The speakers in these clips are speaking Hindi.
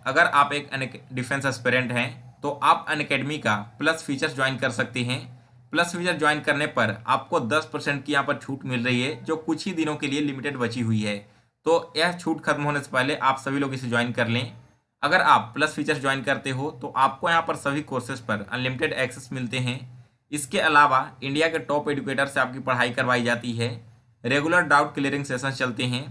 अगर आप एक डिफेंस एस्पिरेंट हैं तो आप अनअकैडमी का प्लस फीचर्स ज्वाइन कर सकते हैं। प्लस फीचर ज्वाइन करने पर आपको 10% की यहाँ पर छूट मिल रही है, जो कुछ ही दिनों के लिए लिमिटेड बची हुई है। तो यह छूट खत्म होने से पहले आप सभी लोग इसे ज्वाइन कर लें। अगर आप प्लस फीचर्स ज्वाइन करते हो तो आपको यहाँ पर सभी कोर्सेज पर अनलिमिटेड एक्सेस मिलते हैं। इसके अलावा इंडिया के टॉप एजुकेटर से आपकी पढ़ाई करवाई जाती है, रेगुलर डाउट क्लियरिंग सेशन चलते हैं,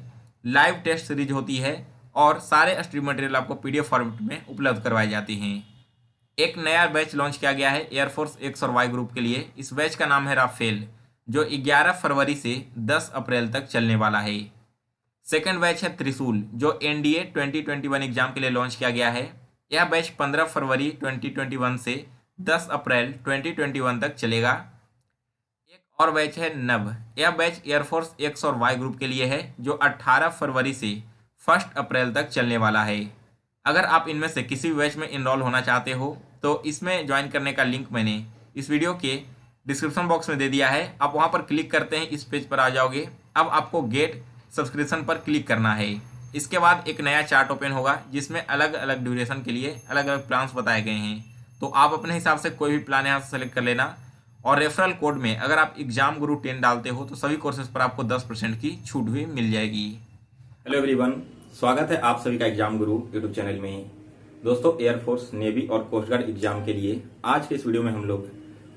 लाइव टेस्ट सीरीज होती है और सारे स्ट्रीम मटेरियल आपको पीडीएफ फॉर्मेट में उपलब्ध करवाए जाते हैं। एक नया बैच लॉन्च किया गया है एयरफोर्स एक्स और वाई ग्रुप के लिए। इस बैच का नाम है राफेल, जो 11 फरवरी से 10 अप्रैल तक चलने वाला है। सेकेंड बैच है त्रिशूल, जो एनडीए 2021 एग्जाम के लिए लॉन्च किया गया है। यह बैच 15 फरवरी 2021 से 10 अप्रैल 2021 तक चलेगा। एक और बैच है नभ। यह बैच एयरफोर्स एक्स और वाई ग्रुप के लिए है, जो 18 फरवरी से 1 अप्रैल तक चलने वाला है। अगर आप इनमें से किसी भी बैच में इनरोल होना चाहते हो तो इसमें ज्वाइन करने का लिंक मैंने इस वीडियो के डिस्क्रिप्शन बॉक्स में दे दिया है। आप वहां पर क्लिक करते हैं इस पेज पर आ जाओगे। अब आपको गेट सब्सक्रिप्शन पर क्लिक करना है। इसके बाद एक नया चार्ट ओपन होगा जिसमें अलग अलग ड्यूरेशन के लिए अलग अलग प्लान्स बताए गए हैं। तो आप अपने हिसाब से कोई भी प्लान यहाँ से सेलेक्ट कर लेना। और रेफरल कोड में अगर आप एग्जाम गुरु 10 डालते हो तो सभी कोर्सेज पर आपको 10% की छूट भी मिल जाएगी। हेलो एवरीवन, स्वागत है आप सभी का एग्जाम गुरु यूट्यूब चैनल में। दोस्तों, एयरफोर्स, नेवी और कोस्ट गार्ड एग्जाम के लिए आज के इस वीडियो में हम लोग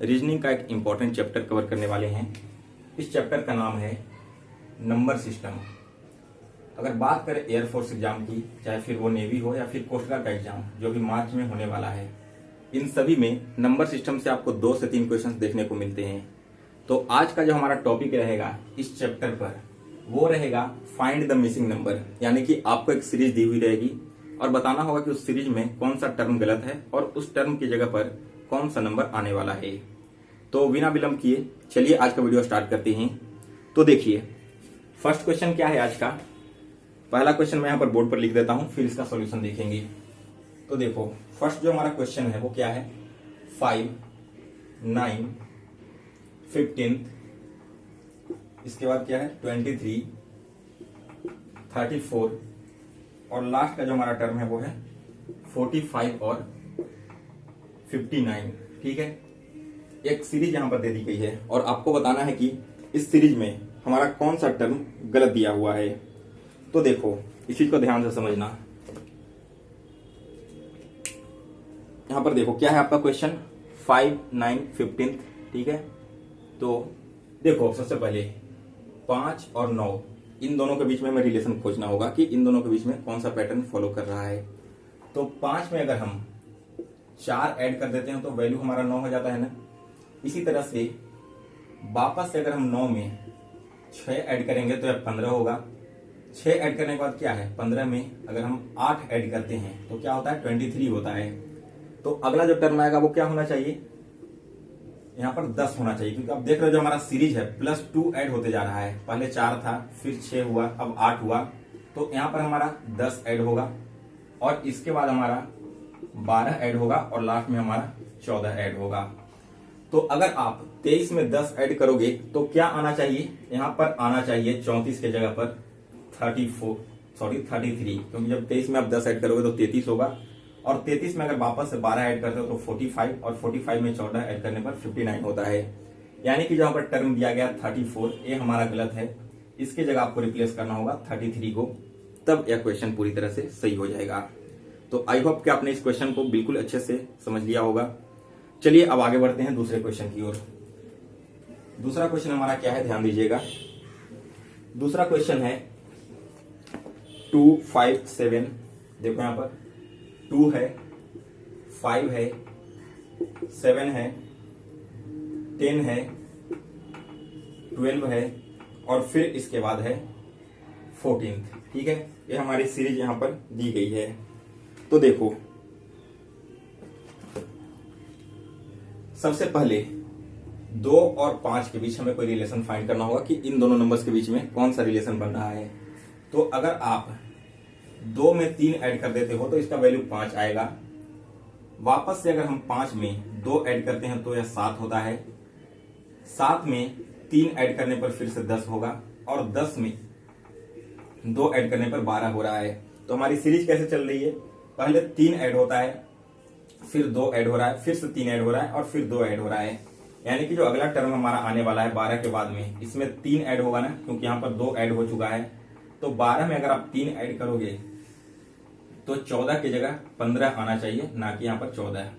रीजनिंग का एक इंपॉर्टेंट चैप्टर कवर करने वाले हैं। इस चैप्टर का नाम है नंबर सिस्टम। अगर बात करें एयरफोर्स एग्जाम की, चाहे फिर वो नेवी हो या फिर कोस्ट गार्ड का एग्जाम जो कि मार्च में होने वाला है, इन सभी में नंबर सिस्टम से आपको 2 से 3 क्वेश्चंस देखने को मिलते हैं। तो आज का जो हमारा टॉपिक रहेगा इस चैप्टर पर, वो रहेगा फाइंड द मिसिंग नंबर। यानी कि आपको एक सीरीज दी हुई रहेगी और बताना होगा कि उस सीरीज में कौन सा टर्म गलत है और उस टर्म की जगह पर कौन सा नंबर आने वाला है। तो बिना विलंब किए चलिए आज का वीडियो स्टार्ट करते हैं। तो देखिए, फर्स्ट क्वेश्चन क्या है आज का। पहला क्वेश्चन मैं यहाँ पर बोर्ड पर लिख देता हूं, फिर इसका सॉल्यूशन देखेंगे। तो देखो, फर्स्ट जो हमारा क्वेश्चन है वो क्या है, 5, 9, 15, इसके बाद क्या है 23, 34 और लास्ट का जो हमारा टर्म है वो है 45 और 59। ठीक है, एक सीरीज यहां पर दे दी गई है और आपको बताना है कि इस सीरीज में हमारा कौन सा टर्म गलत दिया हुआ है। तो देखो, इस चीज को ध्यान से समझना। यहां पर देखो क्या है आपका क्वेश्चन, 5, 9, 15। ठीक है, तो देखो सबसे पहले 5 और 9, इन दोनों के बीच में हमें रिलेशन खोजना होगा कि इन दोनों के बीच में कौन सा पैटर्न फॉलो कर रहा है। तो 5 में अगर हम 4 ऐड कर देते हैं तो वैल्यू हमारा 9 हो जाता है ना। इसी तरह से वापस से अगर हम 9 में 6 ऐड करेंगे तो यह 15 होगा। 6 ऐड करने के बाद क्या है, 15 में अगर हम 8 ऐड करते हैं तो क्या होता है, 23 होता है। तो अगला जो टर्म आएगा वो क्या होना चाहिए, यहाँ पर 10 होना चाहिए, क्योंकि आप देख रहे हो जो हमारा सीरीज है +2 ऐड होते जा रहा है। पहले 4 था, फिर 6 हुआ, अब 8 हुआ, तो यहाँ पर हमारा 10 ऐड होगा और इसके बाद हमारा 12 ऐड होगा और लास्ट में हमारा 14 ऐड होगा। तो अगर आप 23 में 10 ऐड करोगे तो क्या आना चाहिए, यहाँ पर आना चाहिए 34 के जगह पर 33, क्योंकि जब 23 में आप 10 ऐड करोगे तो 33 होगा और 33 में अगर वापस से 12 ऐड करते हो तो 45 और 45 में 14 ऐड करने पर 59 होता है। यानी कि जहां पर टर्म दिया गया 34, ये हमारा गलत है। इसके जगह आपको रिप्लेस करना होगा 33 को, तब यह क्वेश्चन पूरी तरह से सही हो जाएगा। तो आई होप कि आपने इस क्वेश्चन को बिल्कुल अच्छे से समझ लिया होगा। चलिए अब आगे बढ़ते हैं दूसरे क्वेश्चन की ओर। दूसरा क्वेश्चन हमारा क्या है, ध्यान दीजिएगा। दूसरा क्वेश्चन है 2, 5, 7। देखो यहाँ पर 2 है, 5 है, 7 है, 10 है, 12 है और फिर इसके बाद है 14। ठीक है, ये हमारी सीरीज यहां पर दी गई है। तो देखो, सबसे पहले 2 और 5 के बीच हमें कोई रिलेशन फाइंड करना होगा कि इन दोनों नंबर्स के बीच में कौन सा रिलेशन बन रहा है। तो अगर आप 2 में 3 ऐड कर देते हो तो इसका वैल्यू 5 आएगा। वापस से अगर हम 5 में 2 ऐड करते हैं तो यह 7 होता है। 7 में 3 ऐड करने पर फिर से 10 होगा और 10 में 2 ऐड करने पर 12 हो रहा है। तो हमारी सीरीज कैसे चल रही है, पहले 3 ऐड होता है, फिर 2 ऐड हो रहा है, फिर से 3 ऐड हो रहा है और फिर 2 ऐड हो रहा है। यानी कि जो अगला टर्म हमारा आने वाला है 12 के बाद में, इसमें 3 ऐड होगा ना, क्योंकि यहाँ पर 2 ऐड हो चुका है। तो 12 में अगर आप 3 ऐड करोगे तो 14 की जगह 15 आना चाहिए, ना कि यहाँ पर 14।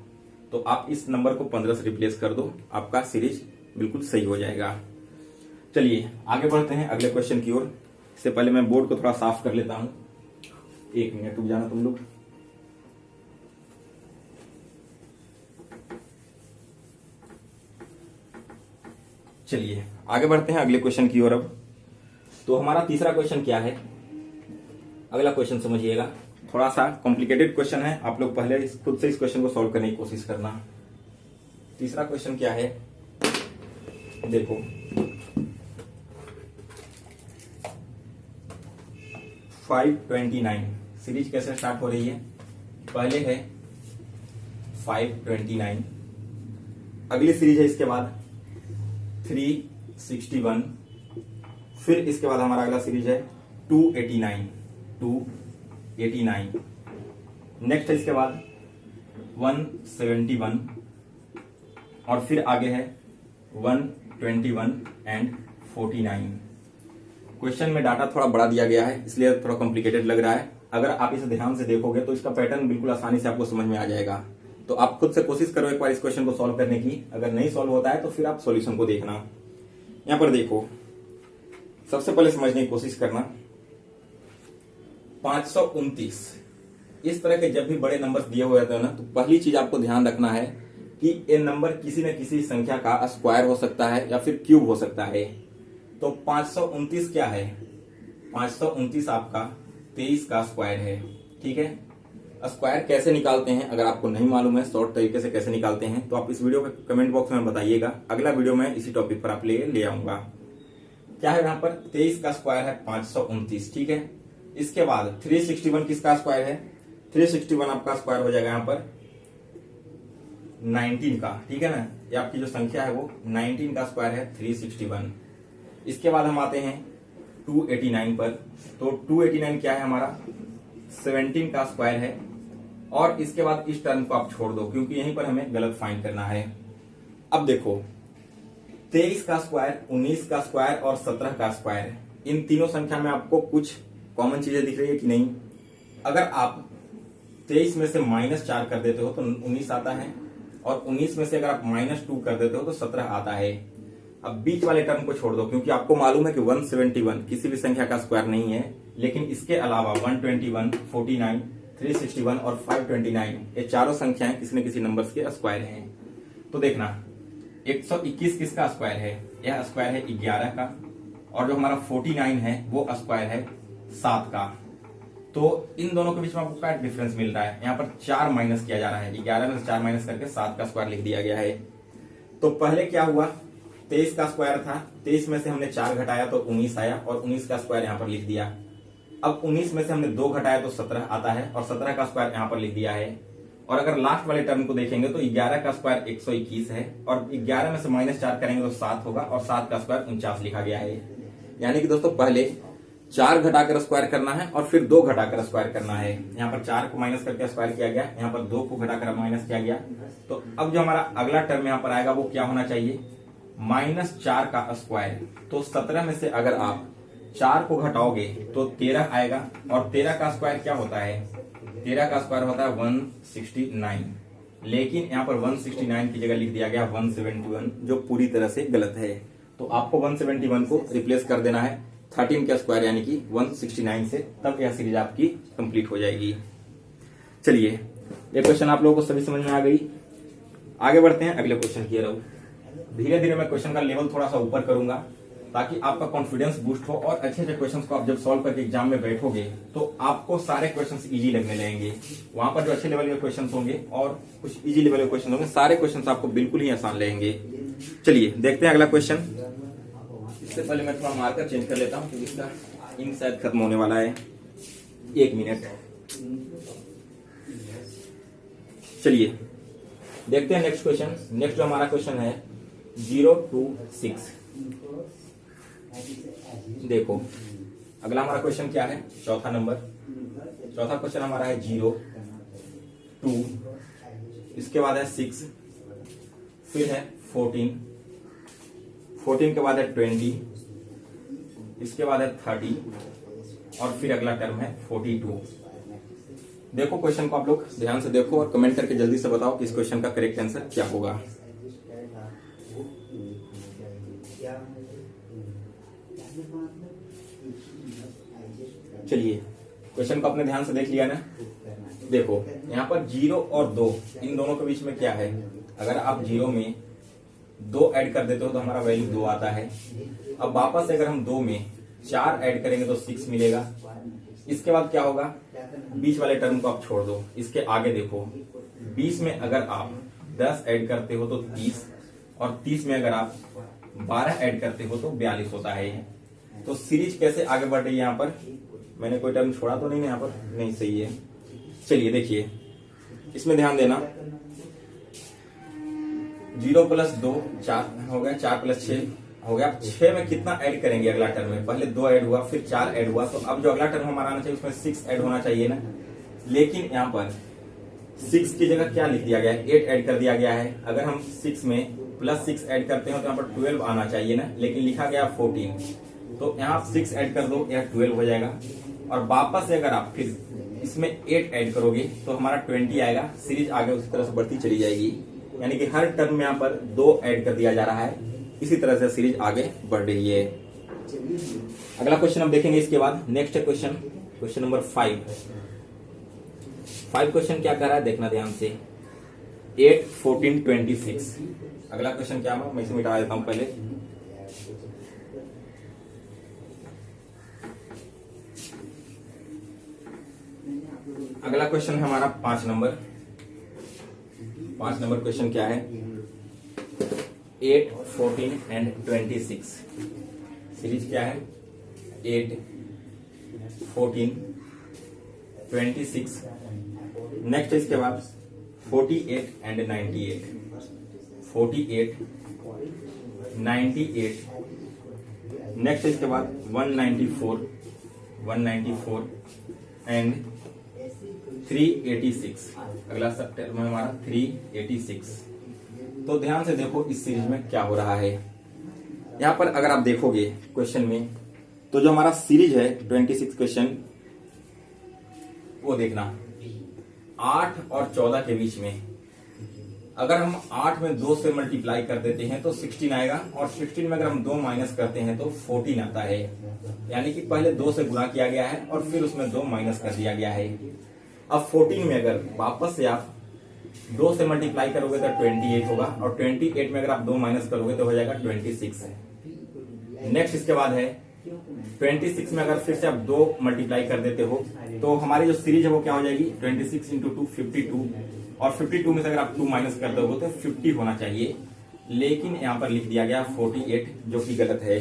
तो आप इस नंबर को 15 से रिप्लेस कर दो, आपका सीरीज बिल्कुल सही हो जाएगा। चलिए आगे बढ़ते हैं अगले क्वेश्चन की ओर। इससे पहले मैं बोर्ड को थोड़ा साफ कर लेता हूं। 1 मिनट रुक जाना तुम लोग। चलिए आगे बढ़ते हैं अगले क्वेश्चन की ओर। अब तो हमारा तीसरा क्वेश्चन क्या है, अगला क्वेश्चन समझिएगा। थोड़ा सा कॉम्प्लिकेटेड क्वेश्चन है, आप लोग पहले खुद से इस क्वेश्चन को सॉल्व करने की कोशिश करना। तीसरा क्वेश्चन क्या है, देखो 529 सीरीज कैसे स्टार्ट हो रही है। पहले है 529, अगली सीरीज है इसके बाद 361, फिर इसके बाद हमारा अगला सीरीज है 289, नेक्स्ट है इसके बाद 171 और फिर आगे है 121 एंड 49। क्वेश्चन में डाटा थोड़ा बड़ा दिया गया है, इसलिए थोड़ा कॉम्प्लिकेटेड लग रहा है। अगर आप इसे ध्यान से देखोगे तो इसका पैटर्न बिल्कुल आसानी से आपको समझ में आ जाएगा। तो आप खुद से कोशिश करो एक बार इस क्वेश्चन को सॉल्व करने की। अगर नहीं सॉल्व होता है तो फिर आप सॉल्यूशन को देखना। यहां पर देखो, सबसे पहले समझने की कोशिश करना। 529 इस तरह के जब भी बड़े नंबर दिए हुए रहते हैं ना, तो पहली चीज आपको ध्यान रखना है कि ये नंबर किसी न किसी संख्या का स्क्वायर हो सकता है या फिर क्यूब हो सकता है। तो 529 क्या है, 529 आपका 23 का स्क्वायर है। ठीक है, स्क्वायर कैसे निकालते हैं अगर आपको नहीं मालूम है शॉर्ट तरीके से कैसे निकालते हैं, तो आप इस वीडियो के कमेंट बॉक्स में बताइएगा। अगला वीडियो में इसी टॉपिक पर आप ले आऊंगा। क्या है, यहाँ पर 23 का स्क्वायर है 529। ठीक है, इसके बाद 361 किसका स्क्वायर है, 361 आपका स्क्वायर हो जाएगा यहाँ पर 19 का। ठीक है ना, ये आपकी जो संख्या है वो 19 का स्क्वायर है 361। इसके बाद हम आते हैं 289 पर। तो 289 क्या है हमारा 17 का स्क्वायर है। और इसके बाद इस टर्म को आप छोड़ दो, क्योंकि यहीं पर हमें गलत फाइंड करना है। अब देखो 23 का स्क्वायर, 19 का स्क्वायर और 17 का स्क्वायर, इन तीनों संख्या में आपको कुछ कॉमन चीजें दिख रही है कि नहीं। अगर आप 23 में से -4 कर देते हो तो 19 आता है, और 19 में से अगर आप -2 कर देते हो तो 17 आता है। अब बीच वाले टर्म को छोड़ दो, क्योंकि आपको मालूम है कि 171 किसी भी संख्या का स्क्वायर नहीं है, लेकिन इसके अलावा 121, 49, 361 और 529 ये चारों संख्याएं किसी न किसी नंबर्स के स्क्वायर हैं। तो देखना 121 किसका स्क्वायर है, यह स्क्वायर है 11 का, और जो हमारा 49 है वो स्क्वायर है 7 का। तो इन दोनों के बीच में आपको क्या डिफरेंस मिल रहा है, यहाँ पर 4 माइनस किया जा रहा है। 11 में से 4 माइनस करके 7 का स्क्वायर लिख दिया गया है। तो पहले क्या हुआ, 23 का स्क्वायर था, 23 में से हमने 4 घटाया तो 19 आया, और 19 का स्क्वायर यहाँ पर लिख दिया। अब 19 में से हमने 2 घटाया तो 17 आता है, और 17 का स्क्वायर यहाँ पर लिख दिया है। और अगर लास्ट वाले टर्म को देखेंगे तो 11 का स्क्वायर 121 है, और 11 में से -4 करेंगे तो 7 होगा, और 7 का स्क्वायर 49 लिखा गया है। यानी कि दोस्तों पहले 4 घटाकर स्क्वायर करना है और फिर 2 घटाकर स्क्वायर करना है। यहाँ पर 4 को माइनस करके स्क्वायर किया गया, यहाँ पर 2 को घटाकर माइनस किया गया। तो अब जो हमारा अगला टर्म यहाँ पर आएगा वो क्या होना चाहिए, -4 का स्क्वायर। तो 17 में से अगर आप 4 को घटाओगे तो 13 आएगा, और 13 का स्क्वायर क्या होता है, 13 का स्क्वायर होता है 169। लेकिन यहाँ पर 169 की जगह लिख दिया गया 171, जो पूरी तरह से गलत है। तो आपको 171 को रिप्लेस कर देना है 13 का स्क्वायर यानी कि 169 से, तब यह सीरीज आपकी कंप्लीट हो जाएगी। चलिए ये क्वेश्चन आप लोगों को सभी समझ में आ गई। आगे बढ़ते हैं अगले क्वेश्चन की तरफ। धीरे धीरे मैं क्वेश्चन का लेवल थोड़ा सा ऊपर करूंगा, ताकि आपका कॉन्फिडेंस बूस्ट हो, और अच्छे अच्छे क्वेश्चंस को आप जब सॉल्व करके एग्जाम में बैठोगे तो आपको सारे क्वेश्चंस इजी लगने लगेंगे। वहां पर जो अच्छे लेवल के क्वेश्चंस होंगे और कुछ इजी लेवल के क्वेश्चन होंगे, सारे क्वेश्चंस आपको बिल्कुल ही आसान लगेंगे। चलिए देखते हैं अगला क्वेश्चन। इससे पहले मैं थोड़ा मार्कर चेंज कर लेता हूँ, क्योंकि इसका इंक शायद खत्म होने वाला है। 1 मिनट। चलिए देखते हैं नेक्स्ट क्वेश्चन। नेक्स्ट जो हमारा क्वेश्चन है 0 to 6। देखो अगला हमारा क्वेश्चन क्या है, चौथा नंबर। चौथा क्वेश्चन हमारा है 0 2, इसके बाद है 6, फिर है 14, 14 के बाद है 20, इसके बाद है 30 और फिर अगला टर्म है 42। देखो क्वेश्चन को आप लोग ध्यान से देखो और कमेंट करके जल्दी से बताओ कि इस क्वेश्चन का करेक्ट आंसर क्या होगा। चलिए क्वेश्चन को अपने ध्यान से देख लिया ना। देखो यहाँ पर 0 और 2 इन दोनों के बीच में क्या है, अगर आप 0 में 2 ऐड कर देते हो तो हमारा वैल्यू 2 आता है। अब वापस से अगर हम 2 में 4 ऐड करेंगे तो 6 मिलेगा। इसके बाद क्या होगा, बीच वाले टर्म को आप छोड़ दो, इसके आगे देखो 20 में अगर आप 10 ऐड करते हो तो 30 और 30 में अगर आप 12 ऐड करते हो तो 42 होता है। तो सीरीज कैसे आगे बढ़ रही है, यहाँ पर मैंने कोई टर्म छोड़ा तो नहीं ना, यहाँ पर नहीं, सही है। चलिए देखिए इसमें ध्यान देना, 0 + 2 4 हो गया, 4 + 6 हो गया। 6 में कितना ऐड करेंगे अगला टर्म में, पहले 2 ऐड हुआ फिर 4 ऐड हुआ, तो अब जो अगला टर्म हमारा आना चाहिए उसमें 6 ऐड होना चाहिए ना। लेकिन यहाँ पर 6 की जगह क्या लिख दिया गया है, 8 ऐड कर दिया गया है। अगर हम 6 में +6 ऐड करते हैं तो यहाँ पर 12 आना चाहिए ना, लेकिन लिखा गया 14, तो यहाँ 6 ऐड कर दो, यह 12 हो जाएगा। और वापस से अगर आप फिर इसमें 8 ऐड करोगे तो हमारा 20 आएगा। सीरीज आगे उसी तरह से बढ़ती चली जाएगी, यानी कि हर टर्म में यहाँ पर 2 ऐड कर दिया जा रहा है। इसी तरह से सीरीज आगे बढ़ रही है। अगला क्वेश्चन हम देखेंगे इसके बाद। Next question, question number 5 question क्या कर रहा है देखना ध्यान से। 8, 14, 26। अगला क्वेश्चन क्या है, मैं इसे मिटा देता हूं पहले। अगला क्वेश्चन है हमारा 5 नंबर। 5 नंबर क्वेश्चन क्या है, 8, 14 एंड 26। सीरीज क्या है, 8, 14, 26। नेक्स्ट इसके बाद 48 एंड 98, 48, 98। नेक्स्ट इसके बाद 194 एंड 386। अगला सब टर्म है हमारा 386। तो ध्यान से देखो इस सीरीज में क्या हो रहा है। यहाँ पर अगर आप देखोगे क्वेश्चन में, तो जो हमारा सीरीज है 26 क्वेश्चन, वो देखना 8 और 14 के बीच में अगर हम 8 में 2 से मल्टीप्लाई कर देते हैं तो 16 आएगा, और 16 में अगर हम 2 माइनस करते हैं तो 14 आता है। यानी कि पहले 2 से गुणा किया गया है और फिर उसमें 2 माइनस कर दिया गया है। अब 14 में अगर वापस से आप 2 से मल्टीप्लाई करोगे तो 28 होगा, और 28 में अगर आप 2 माइनस करोगे तो हो जाएगा 26। नेक्स्ट इसके बाद है 26 में अगर फिर से आप 2 मल्टीप्लाई कर देते हो तो हमारी जो सीरीज है वो क्या हो जाएगी, 26 × 2 52, और 52 में से अगर आप 2 माइनस कर दोगे तो 50 होना चाहिए। लेकिन यहाँ पर लिख दिया गया 48, जो कि गलत है।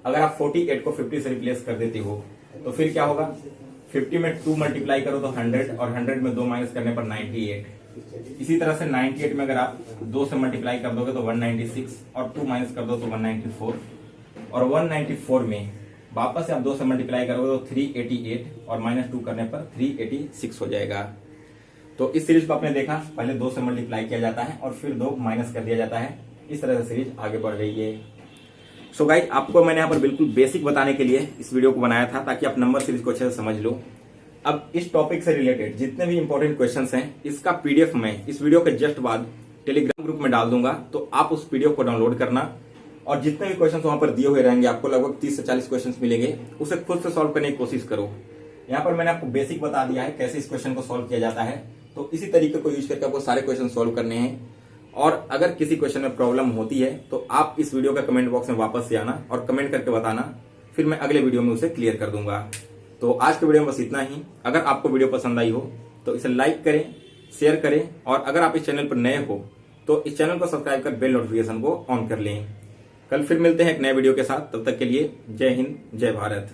अगर आप 48 को 50 से रिप्लेस कर देते हो तो फिर क्या होगा, 50 में 2 मल्टीप्लाई करो तो 100, और 100 में 2 माइनस करने पर 98। इसी तरह से 98 में अगर आप 2 से मल्टीप्लाई कर दोगे तो 196, और 2 माइनस कर दो तो 194, और 194 में वापस से आप 2 से मल्टीप्लाई करोगे तो 388, और -2 करने पर 386 हो जाएगा। तो इस सीरीज को आपने देखा, पहले 2 से मल्टीप्लाई किया जाता है और फिर 2 माइनस कर दिया जाता है। इस तरह से सीरीज आगे बढ़ रही है। सो गाइस, आपको मैंने यहाँ पर बिल्कुल बेसिक बताने के लिए इस वीडियो को बनाया था, ताकि आप नंबर सीरीज को अच्छे से समझ लो। अब इस टॉपिक से रिलेटेड जितने भी इंपॉर्टेंट क्वेश्चंस हैं, इसका पीडीएफ मैं इस वीडियो के जस्ट बाद टेलीग्राम ग्रुप में डाल दूंगा, तो आप उस पीडीएफ को डाउनलोड करना, और जितने भी क्वेश्चंस वहां पर दिए हुए रहेंगे, आपको लगभग 30 से 40 क्वेश्चंस मिलेंगे, उसे खुद से सॉल्व करने की कोशिश करो। यहाँ पर मैंने आपको बेसिक बता दिया है कैसे इस क्वेश्चन को सॉल्व किया जाता है, तो इसी तरीके को यूज करके आपको सारे क्वेश्चन सॉल्व करने हैं। और अगर किसी क्वेश्चन में प्रॉब्लम होती है तो आप इस वीडियो का कमेंट बॉक्स में वापस से आना और कमेंट करके बताना, फिर मैं अगले वीडियो में उसे क्लियर कर दूंगा। तो आज के वीडियो में बस इतना ही। अगर आपको वीडियो पसंद आई हो तो इसे लाइक करें, शेयर करें, और अगर आप इस चैनल पर नए हो तो इस चैनल को सब्सक्राइब कर बेल नोटिफिकेशन को ऑन कर लें। कल फिर मिलते हैं एक नए वीडियो के साथ, तब तक के लिए जय हिंद, जय भारत।